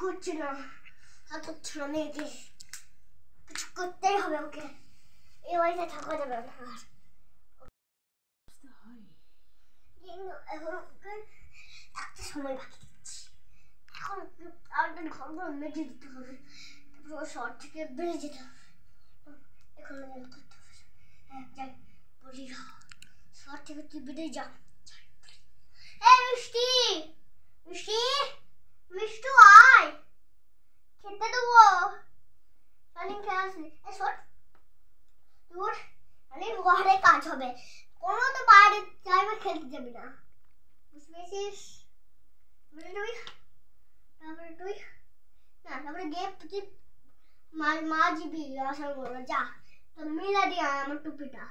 করছে না, হাত মেয়েকে কিছু করতেই হবে ওকে, এই বাড়িতে থাকা যাবে না আর। এখন একটা সময় বাকি দিচ্ছি, এখন তাড়াতাড়ি ঘরগুলো মেজে দিতে হবে, তারপর শহর থেকে বেরিয়ে যেতে হবে। এখন করতে হবে, যাই বলি শহর থেকে তুই বেরিয়ে যা। মিষ্টি মিষ্টি মিষ্টু আয়, খেতে দেবো। অনেক ঘরে কাজ হবে, কোনো তো বাইরে যাইবে খেলতে যাবি না, বুঝতে পেরেছিস? তুই না, তারপরে গিয়ে তুই মা জিবি আসার করবো, যা তো মিলা দিয়ে আমার টুপিটা।